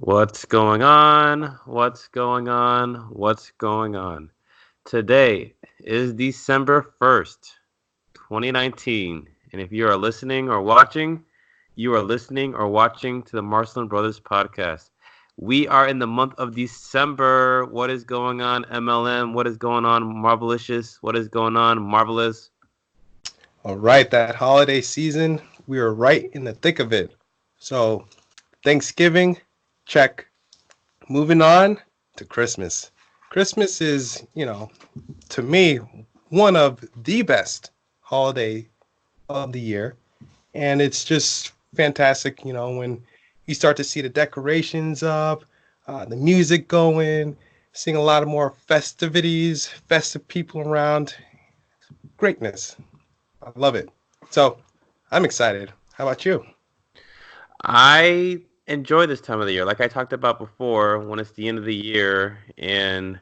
What's going on? What's going on? What's going on? Today is December 1st, 2019. And if you are listening or watching, you are listening or watching to the Marcelin Brothers podcast. We are in the month of December. What is going on, MLM? What is going on, Marvelicious? What is going on, Marvelous? All right, that holiday season, we are right in the thick of it. So, Thanksgiving, check. Moving on to Christmas. Christmas is, to me, one of the best holiday of the year. And it's just fantastic, when you start to see the decorations up, the music going, seeing a lot of more festivities, festive people around. Greatness. I love it. So, I'm excited. How about you? I enjoy this time of the year. Like I talked about before, when it's the end of the year and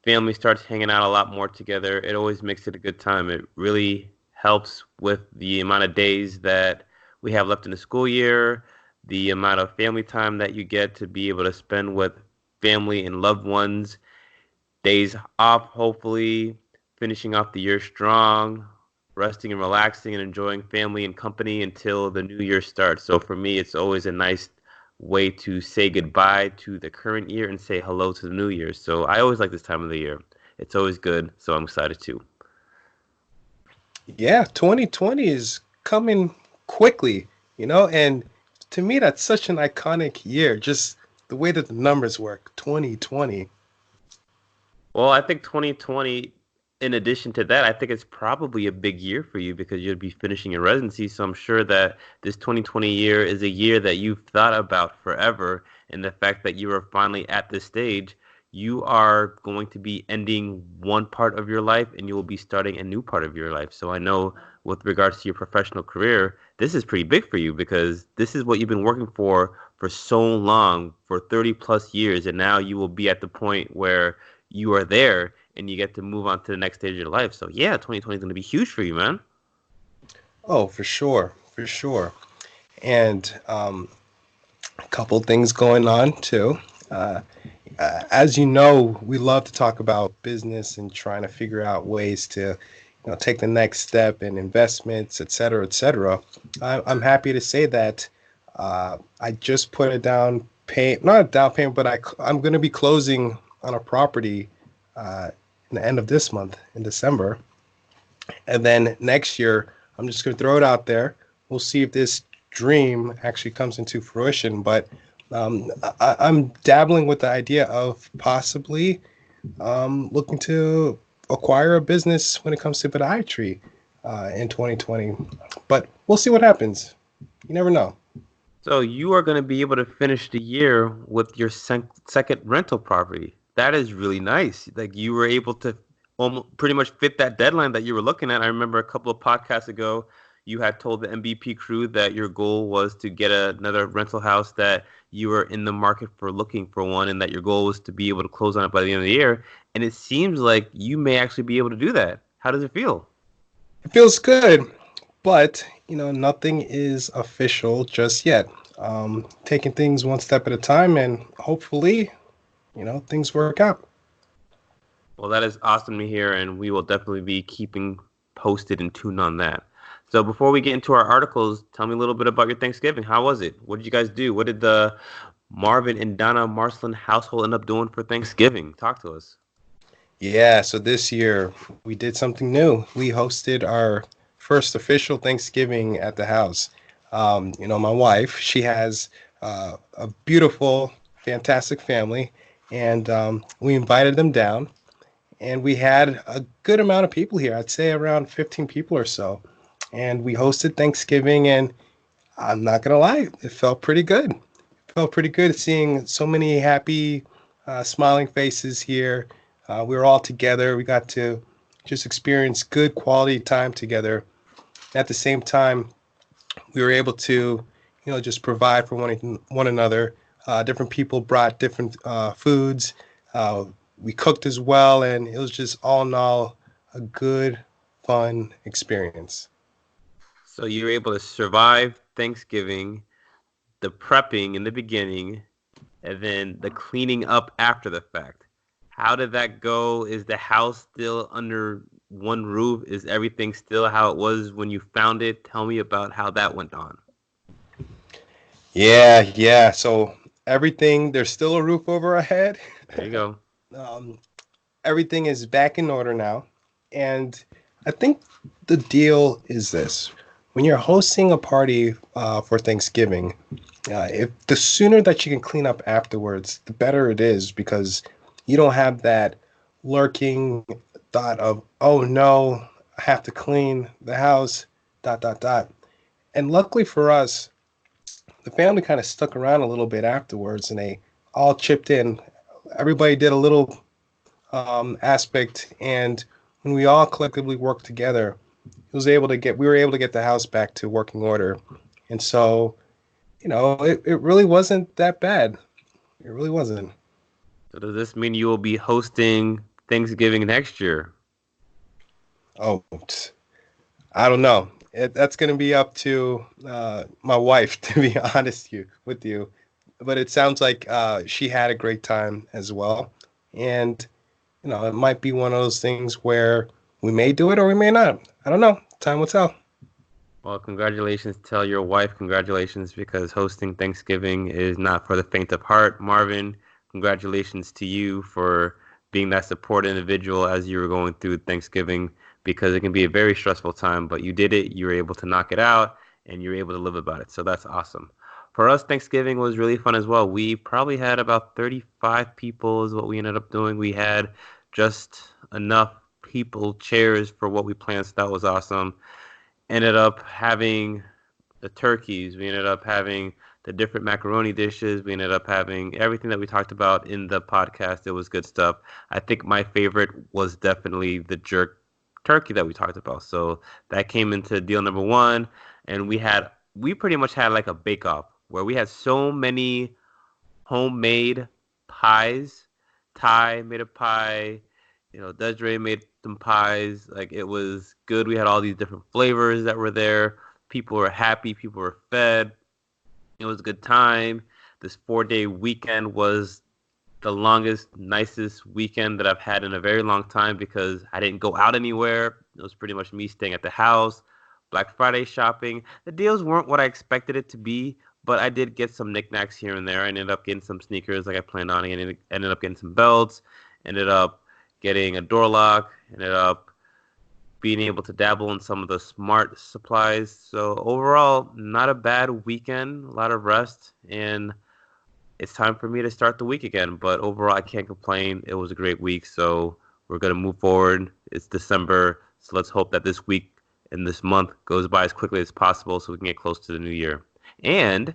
family starts hanging out a lot more together, it always makes it a good time. It really helps with the amount of days that we have left in the school year, the amount of family time that you get to be able to spend with family and loved ones, days off, hopefully, finishing off the year strong, resting and relaxing and enjoying family and company until the new year starts. So for me, it's always a nice way to say goodbye to the current year and say hello to the new year. So I always like this time of the year. It's always good. So I'm excited too. Yeah, 2020 is coming quickly, and to me, that's such an iconic year. Just the way that the numbers work, 2020. Well, I think 2020, in addition to that, I think it's probably a big year for you because you'll be finishing your residency. So I'm sure that this 2020 year is a year that you've thought about forever. And the fact that you are finally at this stage, you are going to be ending one part of your life and you will be starting a new part of your life. So I know with regards to your professional career, this is pretty big for you because this is what you've been working for so long, for 30 plus years. And now you will be at the point where you are there and you get to move on to the next stage of your life. So yeah, 2020 is going to be huge for you, man. Oh, for sure, for sure. And a couple things going on too. Uh, as you know, we love to talk about business and trying to figure out ways to, take the next step in investments, et cetera, et cetera. I'm happy to say that I just put a down pay, not a down payment, but I'm going to be closing on a property uh, in the end of this month in December, and then next year I'm just going to throw it out there. We'll see if this dream actually comes into fruition, but I'm dabbling with the idea of possibly looking to acquire a business when it comes to podiatry in 2020. But we'll see what happens. You never know. So you are going to be able to finish the year with your second rental property. That is really nice. Like you were able to almost pretty much fit that deadline that you were looking at. I remember a couple of podcasts ago, you had told the MBP crew that your goal was to get another rental house, that you were in the market for looking for one, and that your goal was to be able to close on it by the end of the year. And it seems like you may actually be able to do that. How does it feel? It feels good, but nothing is official just yet. Taking things one step at a time, and hopefully, things work out. Well, that is awesome to hear, and we will definitely be keeping posted and tuned on that. So before we get into our articles, tell me a little bit about your Thanksgiving. How was it? What did you guys do? What did the Marvin and Donna Marcelin household end up doing for Thanksgiving? Talk to us. Yeah, so this year we did something new. We hosted our first official Thanksgiving at the house. My wife, she has a beautiful, fantastic family, and we invited them down, and we had a good amount of people here. I'd say around 15 people or so. And we hosted Thanksgiving, and I'm not gonna lie, it felt pretty good. It felt pretty good seeing so many happy, smiling faces here. We were all together. We got to just experience good quality time together. At the same time, we were able to, just provide for one another. Different people brought different foods. Uh, we cooked as well, and it was just all in all a good, fun experience. So you were able to survive Thanksgiving, the prepping in the beginning, and then the cleaning up after the fact. How did that go? Is the house still under one roof? Is everything still how it was when you found it? Tell me about how that went on. Yeah, yeah. So everything, there's still a roof over our head. There you go. um, Everything is back in order now. And I think the deal is this. When you're hosting a party for Thanksgiving, if the sooner that you can clean up afterwards, the better it is because you don't have that lurking thought of, oh no, I have to clean the house, dot, dot, dot. And luckily for us, the family kind of stuck around a little bit afterwards and they all chipped in. Everybody did a little aspect, and when we all collectively worked together, we were able to get the house back to working order. And so, it really wasn't that bad. It really wasn't. So does this mean you will be hosting Thanksgiving next year? Oh, I don't know. That's going to be up to my wife, to be honest with you. But it sounds like she had a great time as well. And, it might be one of those things where we may do it or we may not. I don't know. Time will tell. Well, congratulations. Tell your wife congratulations because hosting Thanksgiving is not for the faint of heart. Marvin, congratulations to you for being that support individual as you were going through Thanksgiving because it can be a very stressful time, but you did it. You were able to knock it out and you were able to live about it. So that's awesome. For us, Thanksgiving was really fun as well. We probably had about 35 people is what we ended up doing. We had just enough people, chairs for what we planned. So that was awesome. Ended up having the turkeys. We ended up having the different macaroni dishes. We ended up having everything that we talked about in the podcast. It was good stuff. I think my favorite was definitely the jerk turkey that we talked about. So that came into deal number one. And we pretty much had like a bake off where we had so many homemade pies. Ty made a pie. Desiree made some pies. Like it was good. We had all these different flavors that were there. People were happy. People were fed. It was a good time. This 4-day weekend was the longest, nicest weekend that I've had in a very long time because I didn't go out anywhere. It was pretty much me staying at the house. Black Friday shopping. The deals weren't what I expected it to be, but I did get some knickknacks here and there. I ended up getting some sneakers like I planned on. I ended up getting some belts. Ended up getting a door lock. Ended up being able to dabble in some of the smart supplies. So overall, not a bad weekend. A lot of rest and it's time for me to start the week again. But overall, I can't complain. It was a great week. So we're going to move forward. It's December. So let's hope that this week and this month goes by as quickly as possible so we can get close to the new year. And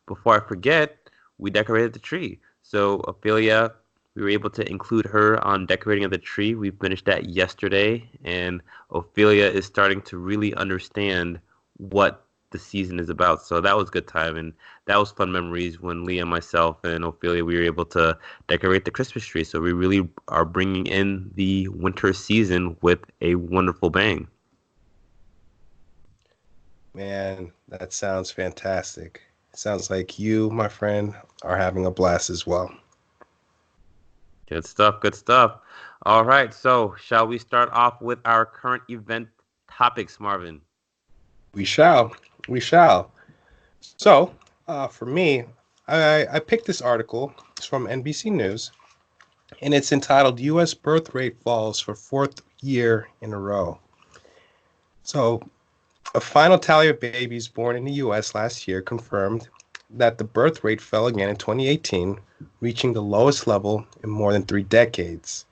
before I forget, we decorated the tree. So Ophelia, we were able to include her on decorating of the tree. We finished that yesterday. And Ophelia is starting to really understand what the season is about. So that was a good time. And that was fun memories when Leah, myself, and Ophelia, we were able to decorate the Christmas tree. So we really are bringing in the winter season with a wonderful bang. Man, that sounds fantastic. Sounds like you, my friend, are having a blast as well. Good stuff. Good stuff. All right. So shall we start off with our current event topics, Marvin? We shall. We shall. So, for me, I picked this article. It's from NBC News, and it's entitled U.S. Birth Rate Falls for Fourth Year in a Row. So, a final tally of babies born in the U.S. last year confirmed that the birth rate fell again in 2018, reaching the lowest level in more than 3 decades.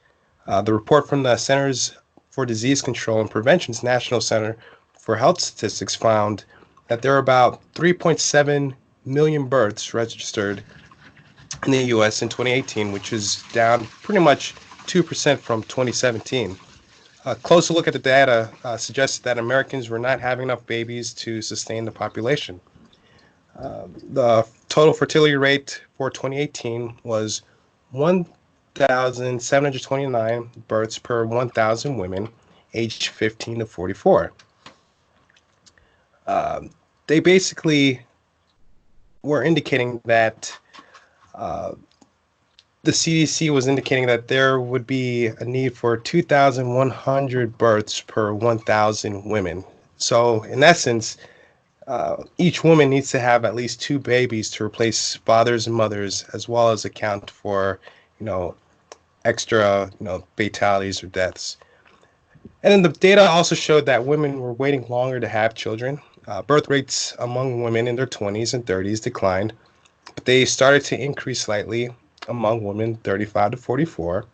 The report from the Centers for Disease Control and Prevention's National Center for Health Statistics found that there are about 3.7 million births registered in the U.S. in 2018, which is down pretty much 2% from 2017. A closer look at the data suggested that Americans were not having enough babies to sustain the population. The total fertility rate for 2018 was 1,729 births per 1,000 women aged 15 to 44. They basically were indicating that the CDC was indicating that there would be a need for 2,100 births per 1,000 women. So, in essence, each woman needs to have at least two babies to replace fathers and mothers, as well as account for, you know, extra, fatalities or deaths. And then the data also showed that women were waiting longer to have children. Birth rates among women in their 20s and 30s declined, but they started to increase slightly among women 35 to 44.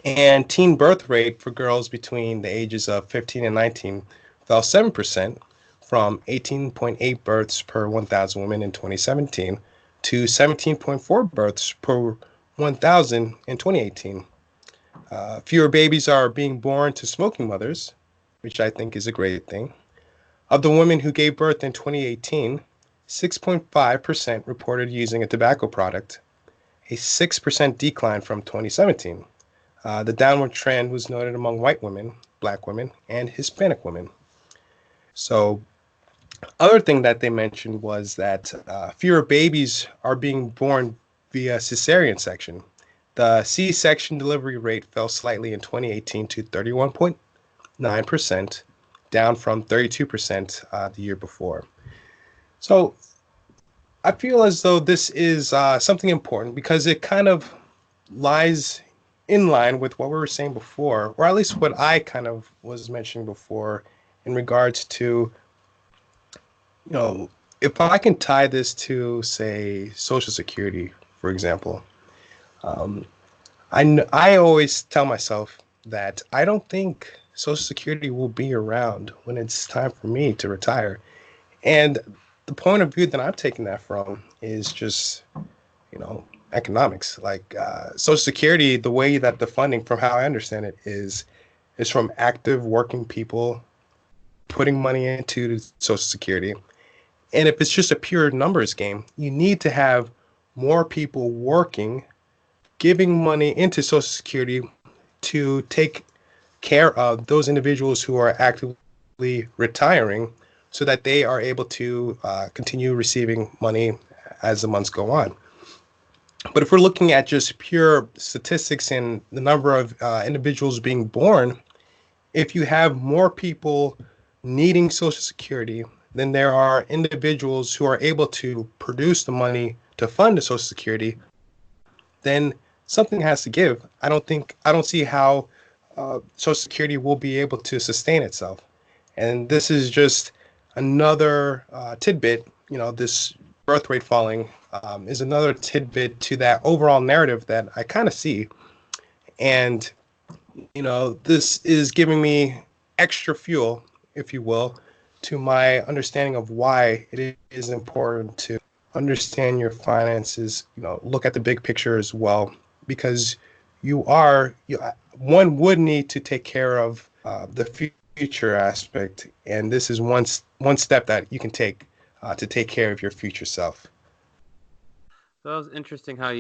And teen birth rate for girls between the ages of 15 and 19 fell 7% from 18.8 births per 1,000 women in 2017 to 17.4 births per 1,000 in 2018. Fewer babies are being born to smoking mothers, which I think is a great thing. Of the women who gave birth in 2018, 6.5% reported using a tobacco product, a 6% decline from 2017. The downward trend was noted among white women, black women, and Hispanic women. So, other thing that they mentioned was that fewer babies are being born via cesarean section. The C-section delivery rate fell slightly in 2018 to 31.9%, down from 32% the year before. So I feel as though this is something important because it kind of lies in line with what we were saying before, or at least what I kind of was mentioning before in regards to, you know, if I can tie this to, say, Social Security, for example. um, I always tell myself that I don't think Social Security will be around when it's time for me to retire. And the point of view that I'm taking that from is just, economics. Like Social Security, the way that the funding, from how I understand it, is from active working people putting money into Social Security. And if it's just a pure numbers game, you need to have more people working, giving money into Social Security to take care of those individuals who are actively retiring so that they are able to continue receiving money as the months go on. But if we're looking at just pure statistics and the number of individuals being born, if you have more people needing Social Security than there are individuals who are able to produce the money to fund the Social Security, then something has to give. I don't see how Social Security will be able to sustain itself. And this is just another tidbit. This birth rate falling is another tidbit to that overall narrative that I kind of see. And this is giving me extra fuel, if you will, to my understanding of why it is important to understand your finances, look at the big picture as well, because one would need to take care of the future aspect, and this is one step that you can take to take care of your future self. So that was interesting how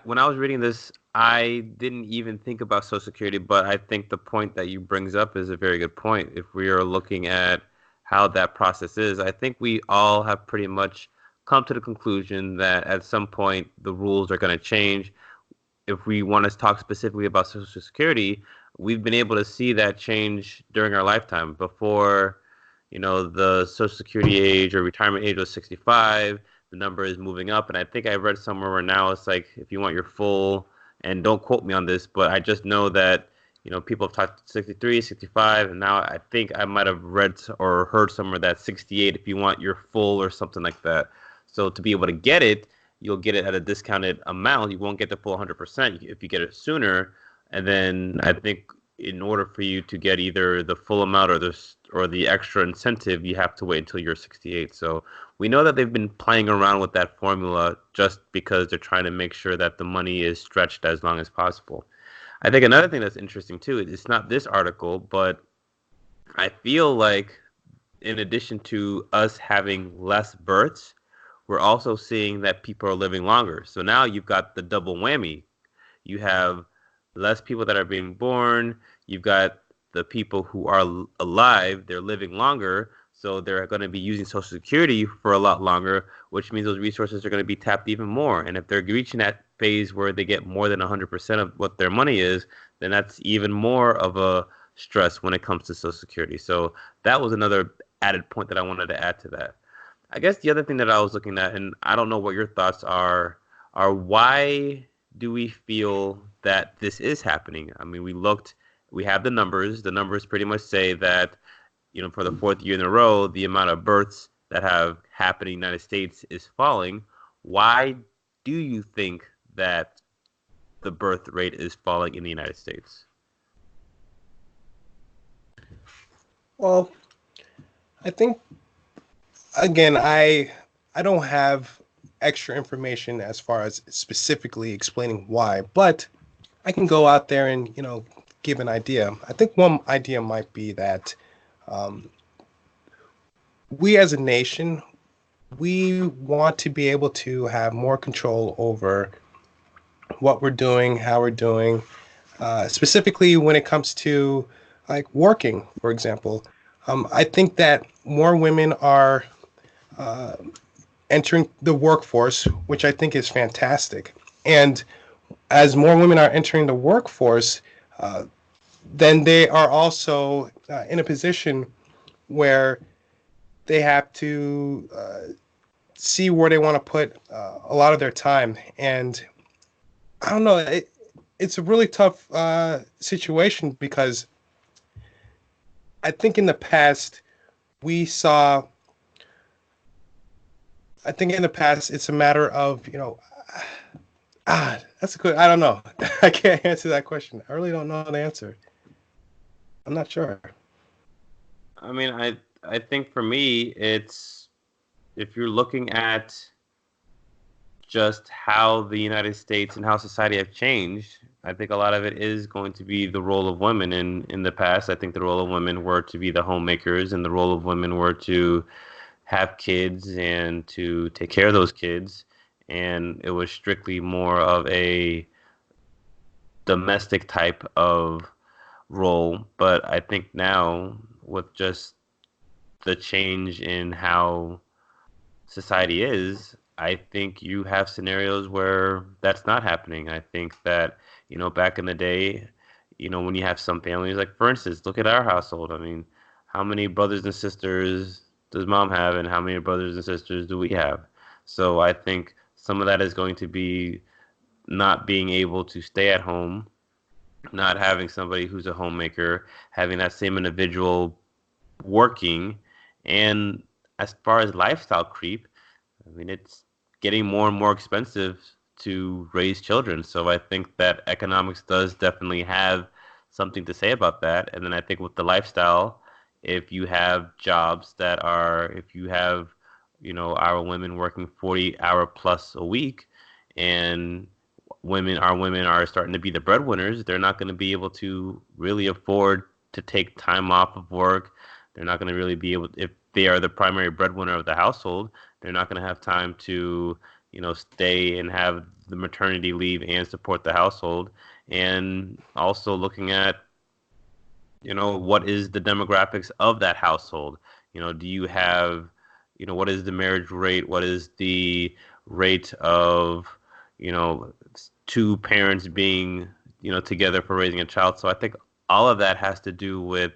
when I was reading this, I didn't even think about Social Security, but I think the point that you brings up is a very good point. If we are looking at how that process is, I think we all have pretty much come to the conclusion that at some point the rules are going to change. If we want to talk specifically about Social Security, we've been able to see that change during our lifetime. Before, the Social Security age or retirement age was 65, the number is moving up. And I think I read somewhere where now it's like if you want your full, and don't quote me on this, but I just know that, people have talked 63, 65, and now I think I might have read or heard somewhere that 68 if you want your full or something like that. So to be able to get it, you'll get it at a discounted amount. You won't get the full 100% if you get it sooner. And then I think in order for you to get either the full amount or the extra incentive, you have to wait until you're 68. So we know that they've been playing around with that formula just because they're trying to make sure that the money is stretched as long as possible. I think another thing that's interesting too, it's not this article, but I feel like in addition to us having less births, we're also seeing that people are living longer. So now you've got the double whammy. You have less people that are being born. You've got the people who are alive, they're living longer. So they're going to be using Social Security for a lot longer, which means those resources are going to be tapped even more. And if they're reaching phase where they get more than 100% of what their money is, then that's even more of a stress when it comes to Social Security. So that was another added point that I wanted to add to that. I guess the other thing that I was looking at, and I don't know what your thoughts are why do we feel that this is happening? I mean, we have the numbers. The numbers pretty much say that, for the fourth year in a row, the amount of births that have happened in the United States is falling. Why do you think that the birth rate is falling in the United States? Well, I think again, I don't have extra information as far as specifically explaining why, but I can go out there and give an idea. I think one idea might be that um, we as a nation we want to be able to have more control over what we're doing, how we're doing, specifically when it comes to like working, for example. I think that more women are uh, entering the workforce, which I think is fantastic. And as more women are entering the workforce, uh, then they are also in a position where they have to see where they want to put a lot of their time. And I don't know, it's a really tough situation because I think in the past we saw. I think in the past it's a matter of that's a good. I don't know. I can't answer that question. I really don't know the answer. I'm not sure. I mean, I think for me, it's if you're looking at just how the United States and how society have changed, I think a lot of it is going to be the role of women. In the past, I think the role of women were to be the homemakers, and the role of women were to have kids and to take care of those kids. And it was strictly more of a domestic type of role. But I think now, with just the change in how society is, I think you have scenarios where that's not happening. I think that, back in the day, when you have some families, like for instance, look at our household. I mean, how many brothers and sisters does mom have, and how many brothers and sisters do we have? So I think some of that is going to be not being able to stay at home, not having somebody who's a homemaker, having that same individual working, and as far as lifestyle creep, I mean, it's getting more and more expensive to raise children. So I think that economics does definitely have something to say about that. And then I think with the lifestyle, if you have jobs that are, if you have, our women working 40-hour plus a week, and our women are starting to be the breadwinners, they're not going to be able to really afford to take time off of work. They're not going to really be able, if they are the primary breadwinner of the household, they're not going to have time to, stay and have the maternity leave and support the household. And also looking at, what is the demographics of that household? Do you have, what is the marriage rate? What is the rate of, two parents being, together for raising a child? So I think all of that has to do with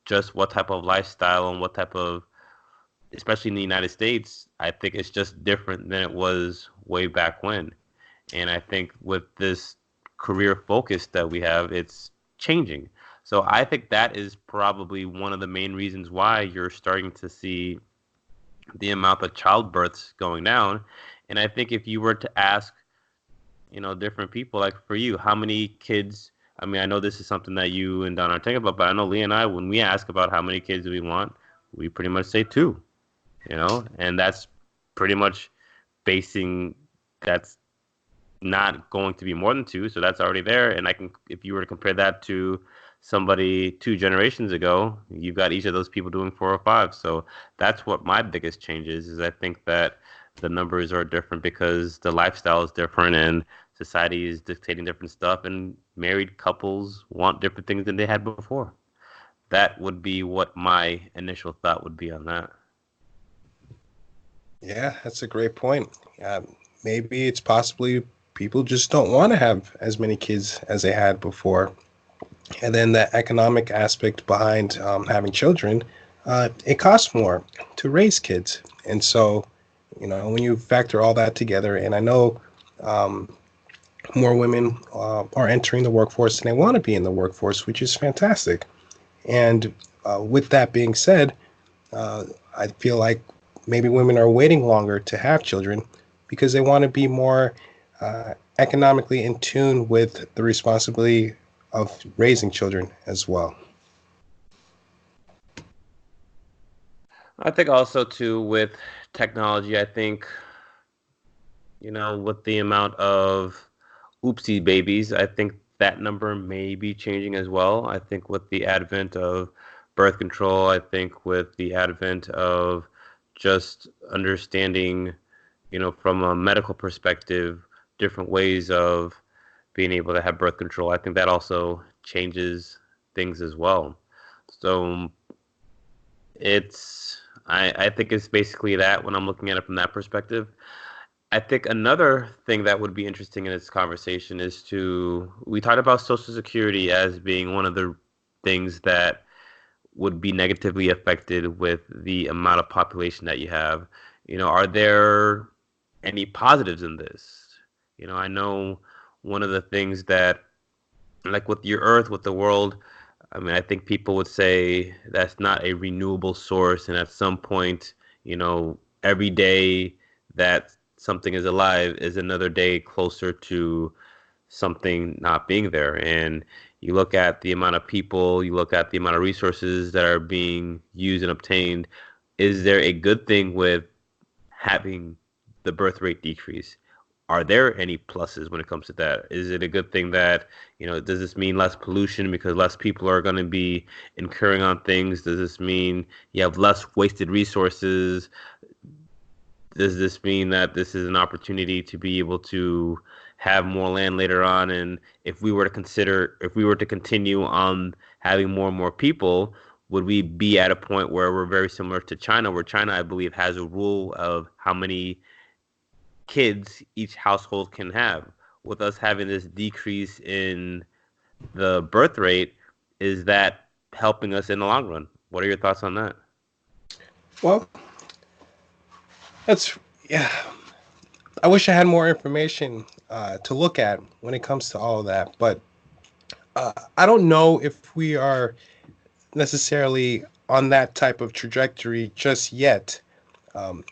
just what type of lifestyle and what type of, especially in the United States, I think it's just different than it was way back when. And I think with this career focus that we have, it's changing. So I think that is probably one of the main reasons why you're starting to see the amount of childbirths going down. And I think if you were to ask, different people, like for you, how many kids, I mean, I know this is something that you and Don are thinking about, but I know Lee and I, when we ask about how many kids do we want, we pretty much say two, and that's pretty much basing, that's not going to be more than two, so that's already there. And I can, if you were to compare that to somebody 2 generations ago, you've got each of those people doing 4 or 5. So that's what my biggest change is I think that the numbers are different because the lifestyle is different and society is dictating different stuff, and married couples want different things than they had before. That would be what my initial thought would be on that. Yeah, that's a great point. Maybe it's possibly people just don't want to have as many kids as they had before. And then the economic aspect behind having children, it costs more to raise kids. And so, when you factor all that together, and I know um, more women are entering the workforce and they want to be in the workforce, which is fantastic. And with that being said, uh, I feel like maybe women are waiting longer to have children because they want to be more economically in tune with the responsibility of raising children as well. I think also too with technology, I think, with the amount of oopsie babies, I think that number may be changing as well. I think with the advent of birth control, I think with the advent of just understanding, from a medical perspective, different ways of being able to have birth control, I think that also changes things as well. So I think it's basically that when I'm looking at it from that perspective. I think another thing that would be interesting in this conversation is we talked about Social Security as being one of the things that would be negatively affected with the amount of population that you have. Are there any positives in this? I know one of the things that, like with your Earth, with the world, I mean, I think people would say that's not a renewable source, and at some point, every day that something is alive is another day closer to something not being there. And you look at the amount of people, you look at the amount of resources that are being used and obtained. Is there a good thing with having the birth rate decrease? Are there any pluses when it comes to that? Is it a good thing that, does this mean less pollution because less people are going to be incurring on things? Does this mean you have less wasted resources? Does this mean that this is an opportunity to be able to have more land later on? And if we were to continue on having more and more people, would we be at a point where we're very similar to China, where China, I believe, has a rule of how many kids each household can have? With us having this decrease in the birth rate, is that helping us in the long run? What are your thoughts on that? Well, that's, yeah. I wish I had more information to look at when it comes to all of that, but I don't know if we are necessarily on that type of trajectory just yet. Um,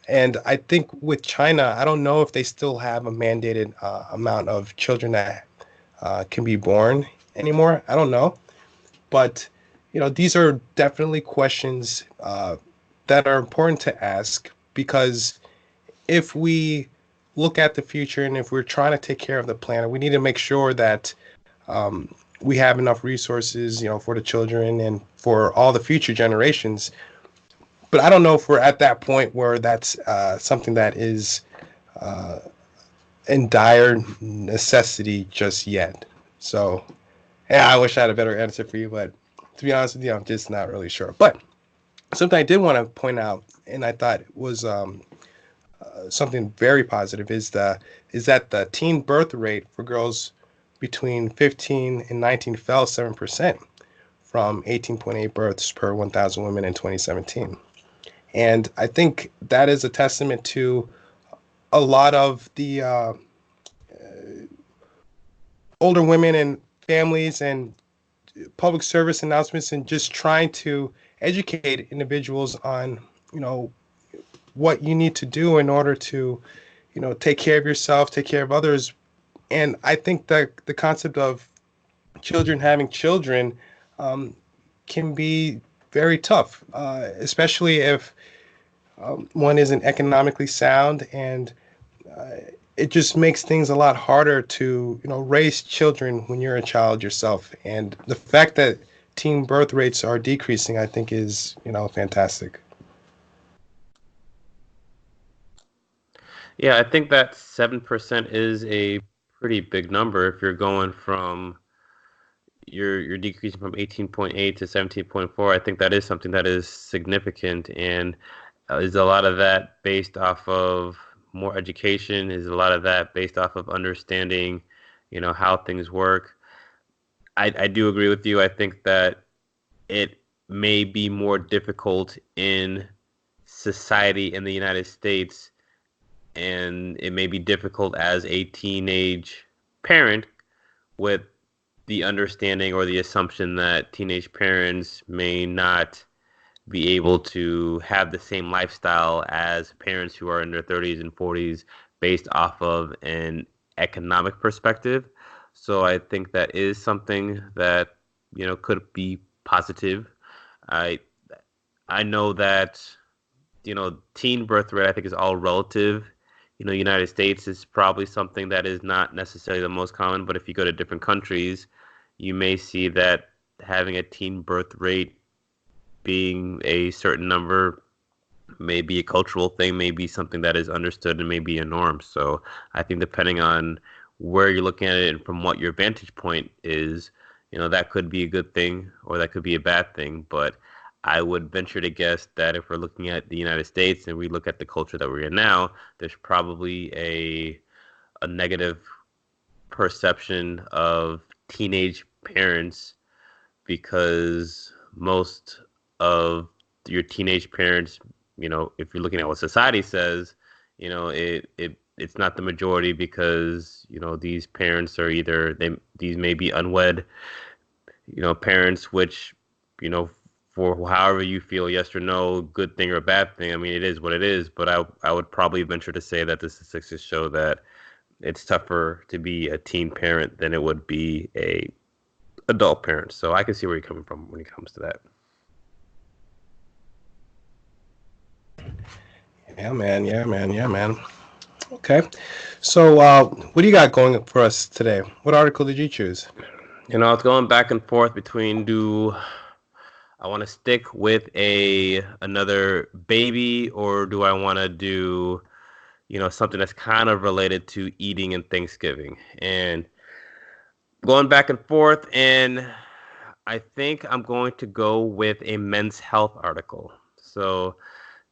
and I think with China, I don't know if they still have a mandated amount of children that can be born anymore. I don't know. But, these are definitely questions that are important to ask because if we look at the future and if we're trying to take care of the planet, we need to make sure that we have enough resources, for the children and for all the future generations. But I don't know if we're at that point where that's something that is uh, in dire necessity just yet. So, yeah, I wish I had a better answer for you, but to be honest with you, I'm just not really sure. But something I did want to point out, and I thought was something very positive, is that the teen birth rate for girls between 15 and 19 fell 7% from 18.8 births per 1,000 women in 2017. And I think that is a testament to a lot of the older women and families and public service announcements and just trying to educate individuals on, you know, what you need to do in order to, take care of yourself, take care of others. And I think that the concept of children having children um, can be very tough, especially if one isn't economically sound, and uh, it just makes things a lot harder to raise children when you're a child yourself. And the fact that teen birth rates are decreasing, I think, is fantastic. Yeah, I think that 7% is a pretty big number if you're going from you're decreasing from 18.8 to 17.4. I think that is something that is significant, and is a lot of that based off of more education? Is a lot of that based off of understanding, how things work? I do agree with you. I think that it may be more difficult in society in the United States, and it may be difficult as a teenage parent with the understanding or the assumption that teenage parents may not be able to have the same lifestyle as parents who are in their 30s and 40s based off of an economic perspective. So I think that is something that, could be positive. I I know that, teen birth rate I think is all relative. United States is probably something that is not necessarily the most common, but if you go to different countries, you may see that having a teen birth rate being a certain number may be a cultural thing, may be something that is understood and may be a norm. So I think depending on where you're looking at it and from what your vantage point is, that could be a good thing or that could be a bad thing. But I would venture to guess that if we're looking at the United States and we look at the culture that we're in now, there's probably a negative perception of teenage parents because most of your teenage parents, if you're looking at what society says, it's not the majority because these parents are either these may be unwed, parents, which for however you feel, yes or no, good thing or bad thing. I mean, it is what it is. But I would probably venture to say that the statistics show that it's tougher to be a teen parent than it would be a adult parent. So I can see where you're coming from when it comes to that. Yeah, man. Yeah, man. Yeah, man. Okay. So, what do you got going for us today? What article did you choose? It's going back and forth between do I want to stick with a another baby or do I want to do, something that's kind of related to eating and Thanksgiving. And going back and forth, and I think I'm going to go with a men's health article. So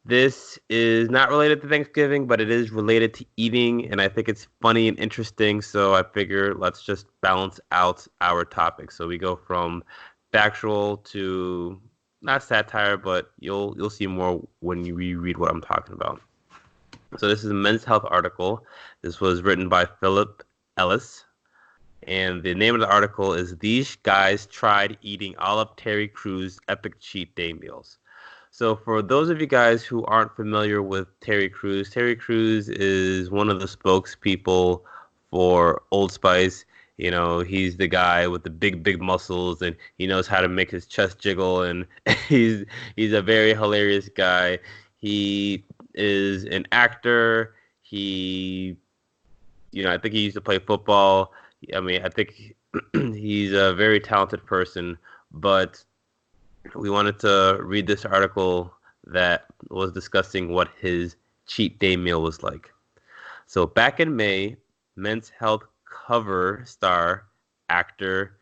this is not related to Thanksgiving, but it is related to eating, and I think it's funny and interesting. So I figure let's just balance out our topic. So we go from factual to not satire, but you'll see more when you reread what I'm talking about. So this is a men's health article. This was written by Philip Ellis, and the name of the article is "These Guys Tried Eating All of Terry Crews' Epic Cheat Day Meals." So for those of you guys who aren't familiar with Terry Crews is one of the spokespeople for Old Spice. He's the guy with the big muscles and he knows how to make his chest jiggle and he's a very hilarious guy. He is an actor. I think he used to play football. I mean, I think he's a very talented person, but we wanted to read this article that was discussing what his cheat day meal was like. So back in May, Men's Health cover star, actor,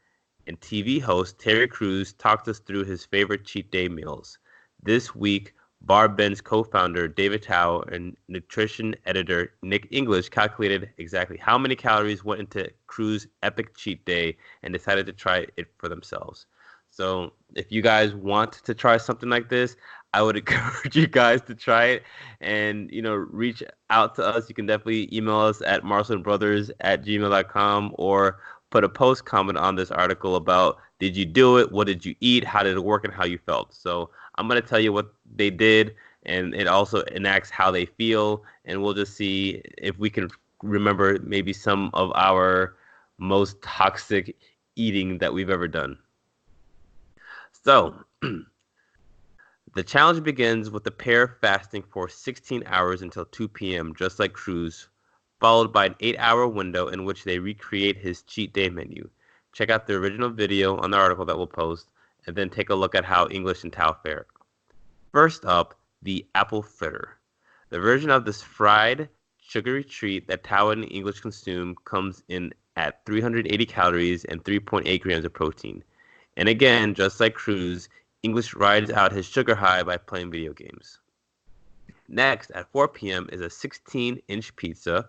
and TV host Terry Crews talked us through his favorite cheat day meals. This week, Bar Ben's co-founder David Tao and nutrition editor Nick English calculated exactly how many calories went into Crews' epic cheat day and decided to try it for themselves. So if you guys want to try something like this, I would encourage you guys to try it and, reach out to us. You can definitely email us at marslandbrothers@gmail.com or put a post comment on this article about did you do it? What did you eat? How did it work and how you felt? So I'm going to tell you what they did and it also enacts how they feel. And we'll just see if we can remember maybe some of our most toxic eating that we've ever done. So, the challenge begins with the pair fasting for 16 hours until 2 p.m., just like Cruz, followed by an 8-hour window in which they recreate his cheat day menu. Check out the original video on the article that we'll post, and then take a look at how English and Tao fare. First up, the apple fritter. The version of this fried, sugary treat that Tao and English consume comes in at 380 calories and 3.8 grams of protein. And again, just like Cruz, English rides out his sugar high by playing video games. Next, at 4 p.m. is a 16-inch pizza.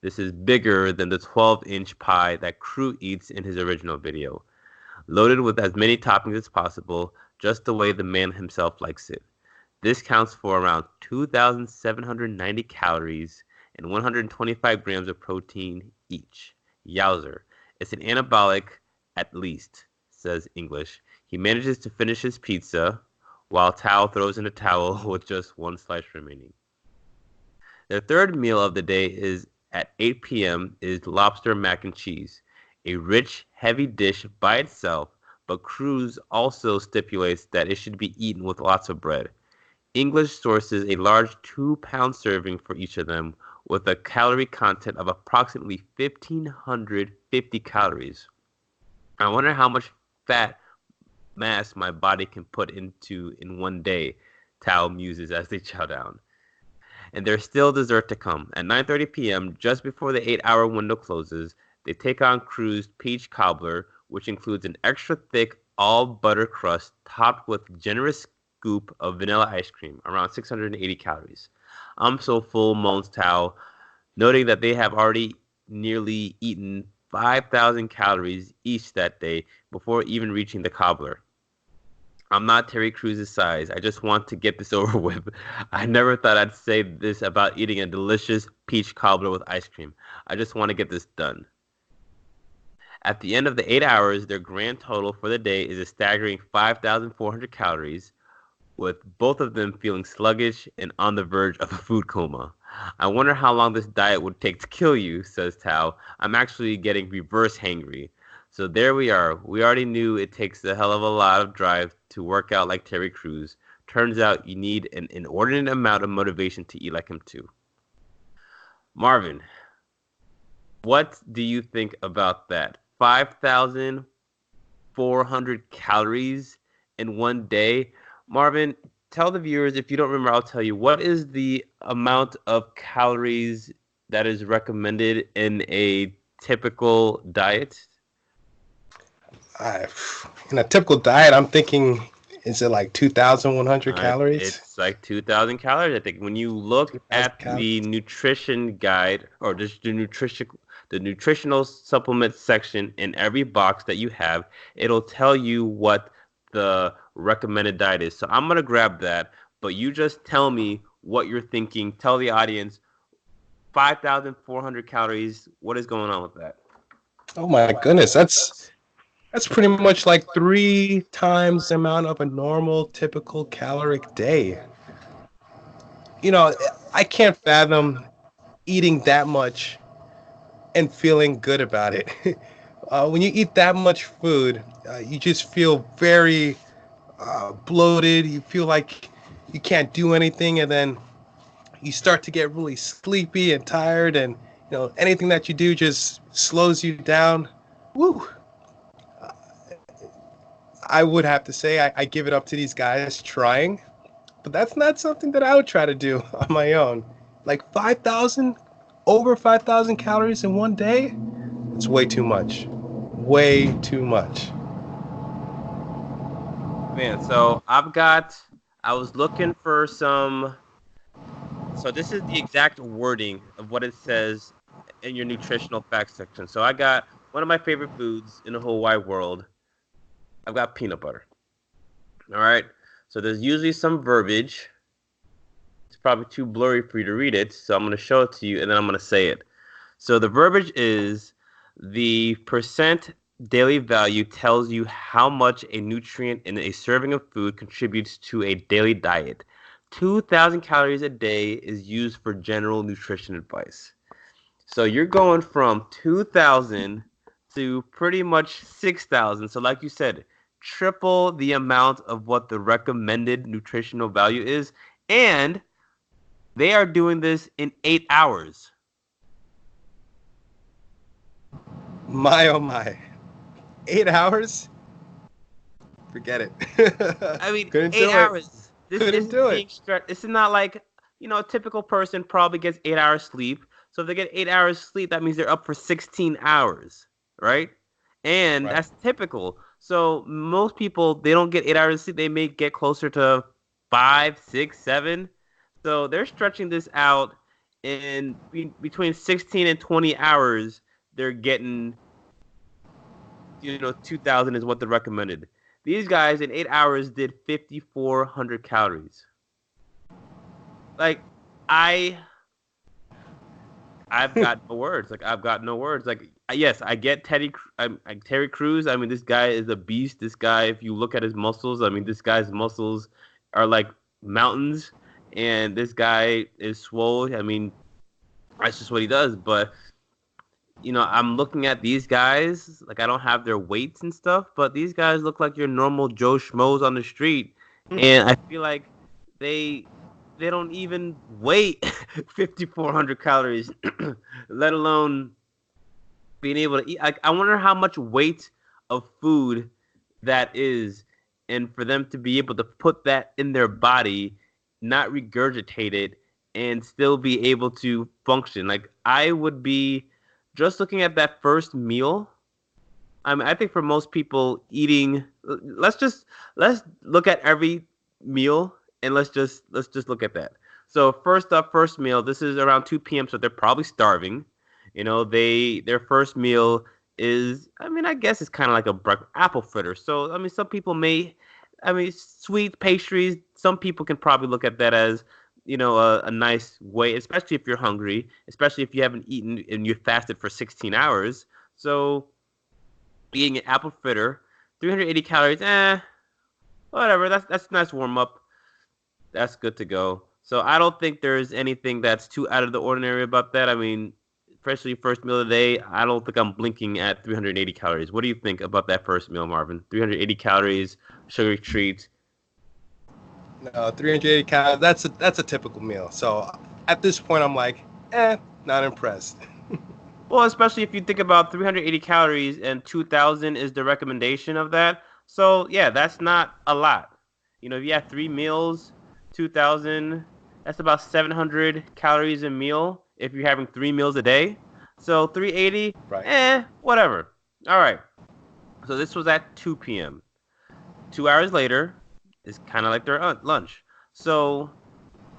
This is bigger than the 12-inch pie that Crew eats in his original video, loaded with as many toppings as possible, just the way the man himself likes it. This counts for around 2,790 calories and 125 grams of protein each. Yowzer. It's an anabolic at least, says English. He manages to finish his pizza while Tao throws in a towel with just one slice remaining. Their third meal of the day is at 8 p.m. is lobster mac and cheese, a rich, heavy dish by itself, but Cruz also stipulates that it should be eaten with lots of bread. English sources a large 2-pound serving for each of them with a calorie content of approximately 1,550 calories. I wonder how much fat mass my body can put into in one day, Tao muses as they chow down. And there's still dessert to come. At 9:30 p.m., just before the 8-hour window closes, they take on Crew's peach cobbler, which includes an extra thick all butter crust topped with generous scoop of vanilla ice cream, around 680 calories. I'm so full, moans Tao, noting that they have already nearly eaten 5,000 calories each that day before even reaching the cobbler. I'm not Terry Crews's size. I just want to get this over with. I never thought I'd say this about eating a delicious peach cobbler with ice cream. I just want to get this done. At the end of the 8 hours, their grand total for the day is a staggering 5,400 calories, with both of them feeling sluggish and on the verge of a food coma. I wonder how long this diet would take to kill you, says Tao. I'm actually getting reverse hangry. So there we are. We already knew it takes a hell of a lot of drive to work out like Terry Crews. Turns out you need an inordinate amount of motivation to eat like him too. Marvin, what do you think about that? 5,400 calories in one day. Marvin, tell the viewers, if you don't remember, I'll tell you, what is the amount of calories that is recommended in a typical diet? In a typical diet, I'm thinking, is it like 2,100 calories? It's like 2,000 calories, I think. When you look 2,000 at calories. the nutrition guide or just the nutritional supplement section in every box that you have, it'll tell you what the recommended diet is. So I'm gonna grab that, but you just tell me what you're thinking. Tell the audience 5,400 calories. What is going on with that? Oh my goodness, that's pretty much like 3 times the amount of a normal, typical caloric day. You know, I can't fathom eating that much and feeling good about it. When you eat that much food, you just feel very bloated. You feel like you can't do anything, and then you start to get really sleepy and tired, and anything that you do just slows you down. Woo! I would have to say I give it up to these guys trying, but that's not something that I would try to do on my own. Like 5,000, over 5,000 calories in one day? It's way too much. Way too much. Man, I was looking for some. So this is the exact wording of what it says in your nutritional facts section. So I got one of my favorite foods in the whole wide world. I've got peanut butter. All right. So there's usually some verbiage. It's probably too blurry for you to read it. So I'm going to show it to you and then I'm going to say it. So the verbiage is the percent daily value tells you how much a nutrient in a serving of food contributes to a daily diet. 2,000 calories a day is used for general nutrition advice. So you're going from 2,000 to pretty much 6,000. So like you said, triple the amount of what the recommended nutritional value is. And they are doing this in 8 hours. My oh my. 8 hours? Forget it. I mean, Couldn't eight do it. hours. This Couldn't isn't do it. being stressed. This is not like, a typical person probably gets 8 hours sleep. So if they get 8 hours sleep, that means they're up for 16 hours, right? And Right. that's typical. So most people, they don't get 8 hours sleep. They may get closer to 5, 6, 7. So they're stretching this out in between 16 and 20 hours. They're getting, 2,000 is what the recommended. These guys in 8 hours did 5,400 calories. Like, I I've got no words. Like, I've got no words. Like, yes, I get Terry Crews. I mean, this guy is a beast. This guy, if you look at his muscles, I mean, this guy's muscles are like mountains, and this guy is swole. I mean, that's just what he does. But I'm looking at these guys. Like, I don't have their weights and stuff, but these guys look like your normal Joe schmoes on the street, and I feel like they they don't even weigh 5,400 calories, let alone being able to eat. I wonder how much weight of food that is, and for them to be able to put that in their body, not regurgitate it, and still be able to function. Like, I would be just looking at that first meal. I mean, I think for most people eating, let's look at every meal, and let's just look at that. So first up, first meal. This is around 2 p.m., so they're probably starving. Their first meal is, I mean, I guess it's kind of like a apple fritter. So I mean, some people may, I mean, sweet pastries. Some people can probably look at that as, a nice way, especially if you're hungry, especially if you haven't eaten and you fasted for 16 hours. So eating an apple fritter, 380 calories, whatever. That's a nice warm up. That's good to go. So I don't think there's anything that's too out of the ordinary about that. I mean, especially first meal of the day, I don't think I'm blinking at 380 calories. What do you think about that first meal, Marvin? 380 calories, sugary treat. No, 380 calories. That's a typical meal. So at this point, I'm like, not impressed. Well, especially if you think about 380 calories and 2,000 is the recommendation of that. So yeah, that's not a lot. If you have 3 meals, 2,000, that's about 700 calories a meal if you're having 3 meals a day. So 380, Right. whatever. All right. So this was at 2 p.m. 2 hours later is kind of like their lunch. So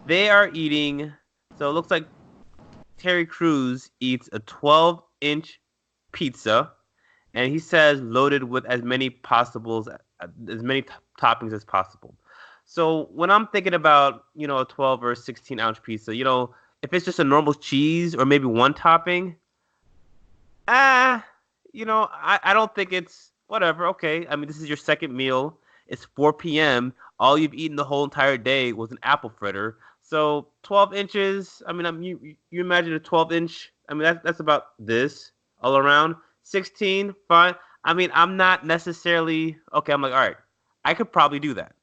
they are eating. So it looks like Terry Crews eats a 12-inch pizza, and he says loaded with as many toppings as possible. So when I'm thinking about a 12 or 16-ounce pizza, if it's just a normal cheese or maybe one topping, ah, I don't think it's whatever. Okay, I mean, this is your second meal. It's 4 p.m. All you've eaten the whole entire day was an apple fritter. So 12 inches. I mean, you imagine a 12-inch. I mean, that's about this all around. 16, fine. I mean, I'm not necessarily okay. I'm like, all right, I could probably do that.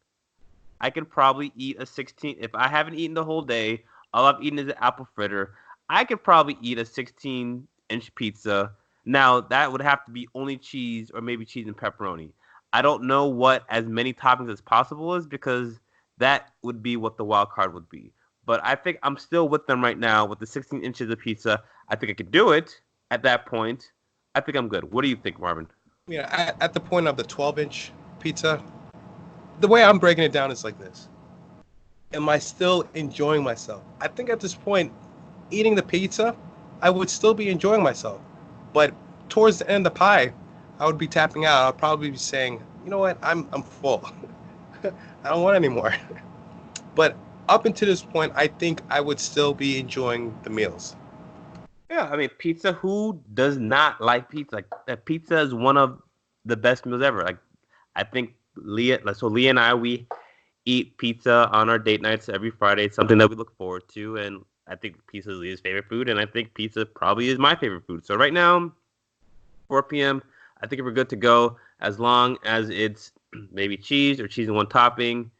I could probably eat a 16 if I haven't eaten the whole day. All I've eaten is an apple fritter. I could probably eat a 16-inch pizza. Now that would have to be only cheese or maybe cheese and pepperoni. I don't know what as many toppings as possible is because that would be what the wild card would be. But I think I'm still with them right now with the 16 inches of pizza. I think I could do it at that point. I think I'm good. What do you think, Marvin? At the point of the 12-inch pizza, the way I'm breaking it down is like this. Am I still enjoying myself? I think at this point, eating the pizza, I would still be enjoying myself. But towards the end of the pie, I would be tapping out. I'll probably be saying, you know what, I'm full. I don't want any more. But up until this point, I think I would still be enjoying the meals. Yeah, I mean, pizza. Who does not like pizza? Like, pizza is one of the best meals ever. Like, I think Leah and I, we eat pizza on our date nights every Friday. It's something that we look forward to, and I think pizza is Leah's favorite food, and I think pizza probably is my favorite food. So right now, 4 p.m. I think we're good to go as long as it's maybe cheese or cheese and one topping.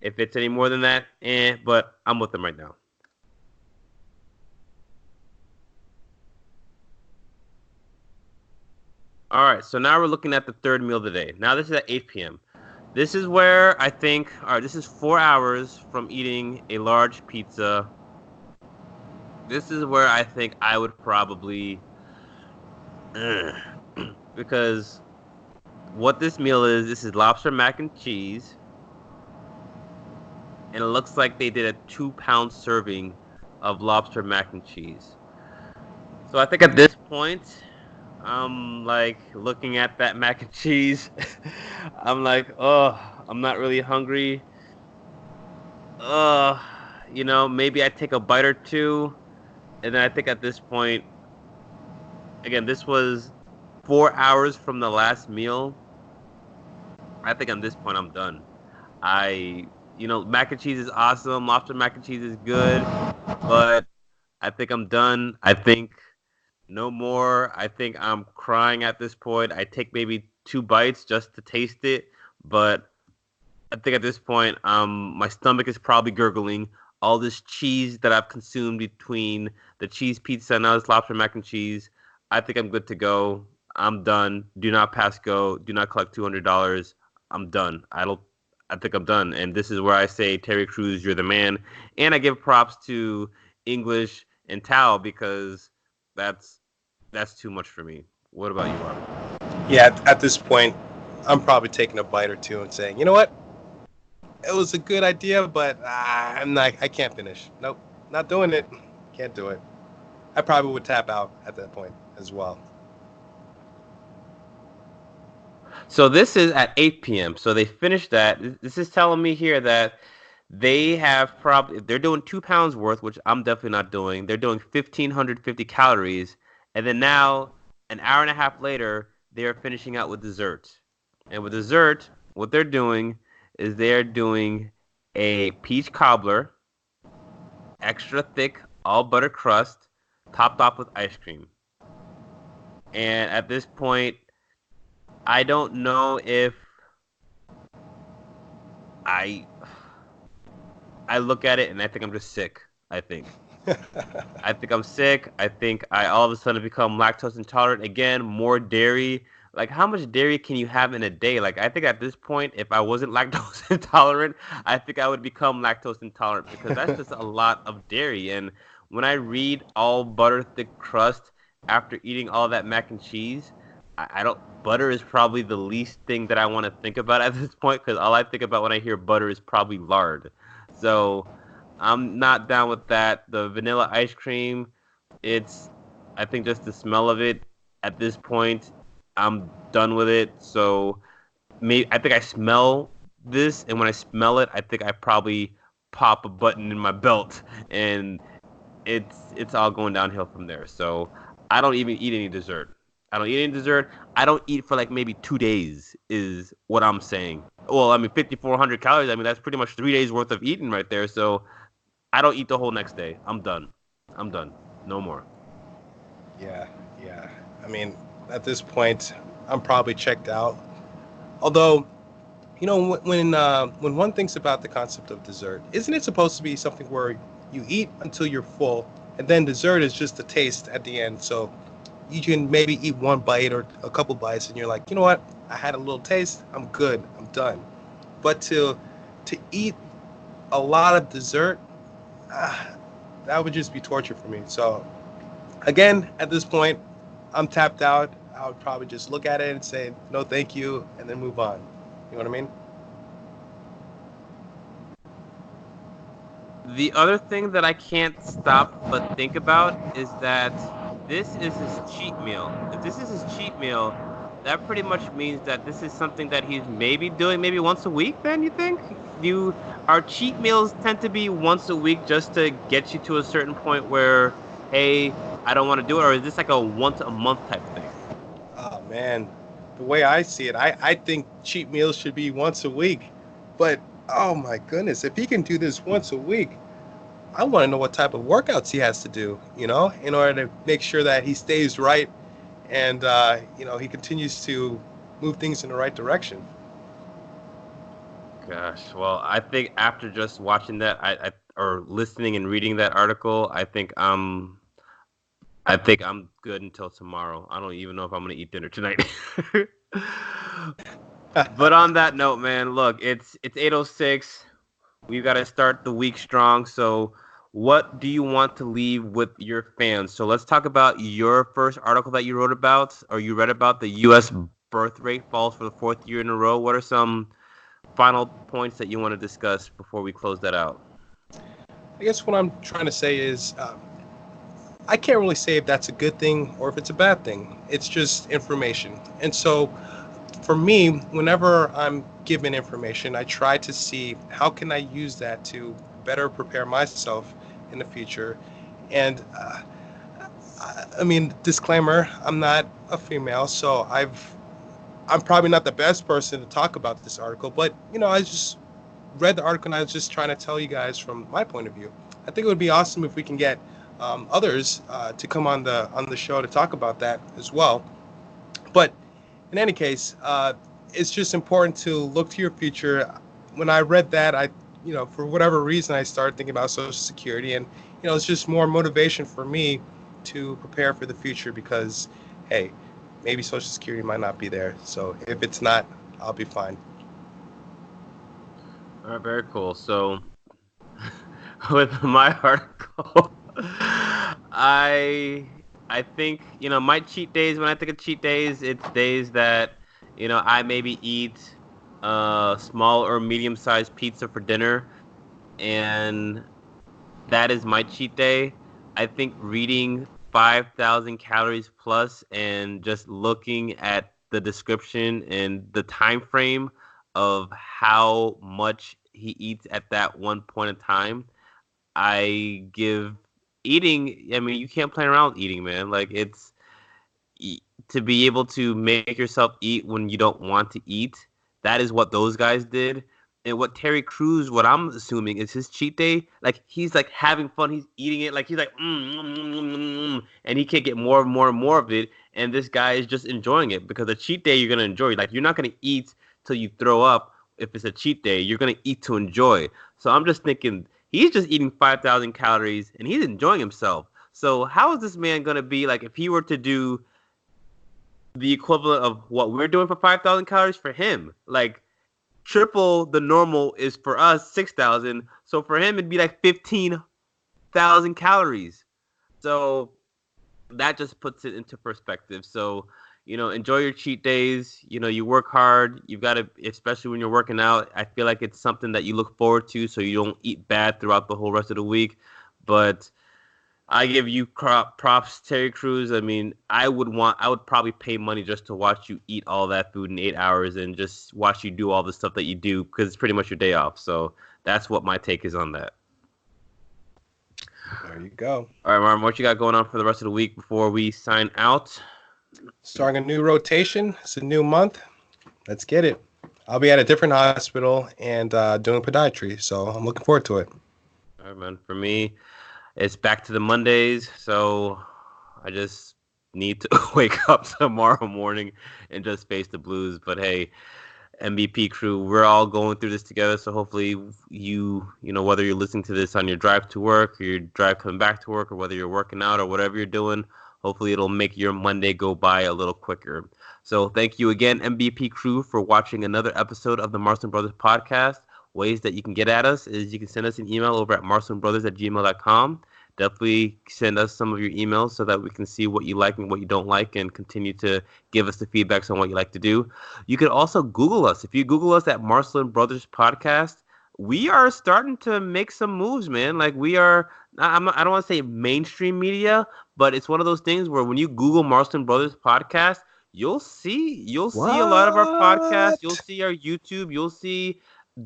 If it's any more than that, but I'm with them right now. All right, so now we're looking at the third meal of the day. Now this is at 8 p.m. This is where I think, all right, this is 4 hours from eating a large pizza. This is where I think I would probably, uh, because what this meal is, this is lobster mac and cheese. and it looks like they did a 2 pound serving of lobster mac and cheese. So I think at this point, I'm like looking at that mac and cheese. I'm like, oh, I'm not really hungry. Uh, maybe I take a bite or two, and then I think at this point, again, this was 4 hours from the last meal. I think at this point I'm done. Mac and cheese is awesome. Lobster mac and cheese is good, but I think I'm done. I think no more. I think I'm crying at this point. I take maybe 2 bites just to taste it, but I think at this point, my stomach is probably gurgling. All this cheese that I've consumed between the cheese pizza and now this lobster mac and cheese, I think I'm good to go. I'm done. Do not pass go. Do not collect $200. I'm done. I think I'm done. And this is where I say, Terry Crews, you're the man. And I give props to English and Tao because that's that's too much for me. What about you, Robert? Yeah, at this point, I'm probably taking a bite or two and saying, you know what? It was a good idea, but I'm not. I can't finish. Nope, not doing it. Can't do it. I probably would tap out at that point as well. So this is at 8 p.m. So they finished that. This is telling me here that they have probably they're doing 2 pounds worth, which I'm definitely not doing. They're doing 1,550 calories, and then now an hour and a half later, they are finishing out with dessert. And with dessert, what they're doing is they're doing a peach cobbler, extra thick, all butter crust, topped off with ice cream. And at this point, I don't know if I I look at it and I think I'm just sick. I think. I think I'm sick. I think I all of a sudden become lactose intolerant again, more dairy. Like how much dairy can you have in a day? Like I think at this point, if I wasn't lactose intolerant, I think I would become lactose intolerant because that's just a lot of dairy. And when I read all butter thick crust after eating all that mac and cheese, I don't butter is probably the least thing that I want to think about at this point because all I think about when I hear butter is probably lard. So I'm not down with that. The vanilla ice cream, it's I think just the smell of it at this point, I'm done with it. So maybe I think I smell this, and when I smell it, I think I probably pop a button in my belt, and it's all going downhill from there. So I don't even eat any dessert. I don't eat any dessert. I don't eat for like maybe 2 days is what I'm saying. Well, I mean 5,400 calories. I mean that's pretty much 3 days worth of eating right there. So I don't eat the whole next day. I'm done. I'm done. No more. Yeah, yeah. I mean, at this point, I'm probably checked out. Although, when one thinks about the concept of dessert, isn't it supposed to be something where you eat until you're full, and then dessert is just a taste at the end? So you can maybe eat one bite or a couple bites, and you're like, you know what? I had a little taste. I'm good. I'm done. But to eat a lot of dessert, ah, that would just be torture for me. So again, at this point, I'm tapped out. I would probably just look at it and say no, thank you, and then move on. You know what I mean? The other thing that I can't stop but think about is that this is his cheat meal. If this is his cheat meal, that pretty much means that this is something that he's maybe doing maybe once a week, then you think? Do our cheat meals tend to be once a week just to get you to a certain point where, hey, I don't want to do it, or is this like a once a month type thing? Oh man, the way I see it, I think cheat meals should be once a week. But oh my goodness, if he can do this once a week, I want to know what type of workouts he has to do, in order to make sure that he stays right and he continues to move things in the right direction. Gosh, well, I think after just watching that, or listening and reading that article, I think I'm good until tomorrow. I don't even know if I'm gonna eat dinner tonight. But on that note, man, look, it's 8:06. We've got to start the week strong. So, what do you want to leave with your fans? So, let's talk about your first article that you wrote about, or you read about the U.S. birth rate falls for the fourth year in a row. What are some final points that you want to discuss before we close that out? I guess what I'm trying to say is I can't really say if that's a good thing or if it's a bad thing. It's just information. And so for me, whenever I'm given information, I try to see how can I use that to better prepare myself in the future. And I mean, disclaimer, I'm not a female, so I'm probably not the best person to talk about this article, but I just read the article and I was just trying to tell you guys from my point of view. I think it would be awesome if we can get others to come on the show to talk about that as well. But in any case, it's just important to look to your future. When I read that, for whatever reason, I started thinking about Social Security, and it's just more motivation for me to prepare for the future because, hey, maybe Social Security might not be there. So if it's not, I'll be fine. All right, very cool. So with my article, I I think, my cheat days, when I think of cheat days, it's days that, I maybe eat a small or medium-sized pizza for dinner, and that is my cheat day. I think reading 5,000 calories plus and just looking at the description and the time frame of how much he eats at that one point in time, I give eating. I mean, you can't play around with eating, man. Like to be able to make yourself eat when you don't want to eat. That is what those guys did. And what Terry Crews, what I'm assuming is his cheat day. Like he's like having fun. He's eating it. Like he's like, and he can't get more and more and more of it. And this guy is just enjoying it because a cheat day you're gonna enjoy. Like you're not gonna eat till you throw up. If it's a cheat day, you're gonna eat to enjoy. So I'm just thinking he's just eating 5,000 calories and he's enjoying himself. So how is this man gonna be like if he were to do the equivalent of what we're doing for 5,000 calories for him? Like triple the normal is for us 6,000. So for him, it'd be like 15,000 calories. So that just puts it into perspective. So, enjoy your cheat days. You work hard. You've got to, especially when you're working out, I feel like it's something that you look forward to so you don't eat bad throughout the whole rest of the week. But I give you props, Terry Crews. I mean, I would probably pay money just to watch you eat all that food in 8 hours and just watch you do all the stuff that you do because it's pretty much your day off. So that's what my take is on that. There you go. All right, Marvin, what you got going on for the rest of the week before we sign out? Starting a new rotation. It's a new month. Let's get it. I'll be at a different hospital and doing podiatry, so I'm looking forward to it. All right, man. For me, it's back to the Mondays, so I just need to wake up tomorrow morning and just face the blues. But hey, MBP crew, we're all going through this together. So hopefully whether you're listening to this on your drive to work or your drive coming back to work or whether you're working out or whatever you're doing, hopefully it'll make your Monday go by a little quicker. So thank you again, MBP crew, for watching another episode of the Marston Brothers podcast. Ways that you can get at us is you can send us an email over at marstonbrothers@gmail.com. Definitely send us some of your emails so that we can see what you like and what you don't like and continue to give us the feedbacks on what you like to do. You can also Google us. If you Google us at Marston Brothers Podcast, we are starting to make some moves, man. Like we are, I don't want to say mainstream media, but it's one of those things where when you Google Marston Brothers Podcast, you'll see a lot of our podcasts. You'll What? see our YouTube. You'll see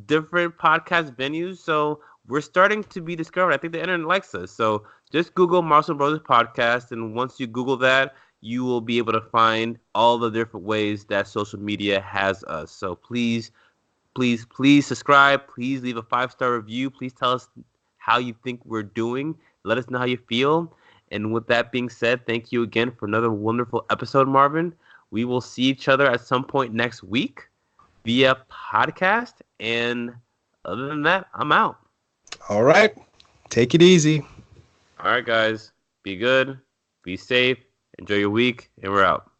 different podcast venues. So we're starting to be discovered. I think the internet likes us. So just Google Marston Brothers Podcast, and once you Google that, you will be able to find all the different ways that social media has us. So please, please, please subscribe. Please leave a 5-star review. Please tell us how you think we're doing. Let us know how you feel. And with that being said, thank you again for another wonderful episode, Marvin. We will see each other at some point next week via podcast. And other than that, I'm out. All right. Take it easy. All right, guys. Be good. Be safe. Enjoy your week. And we're out.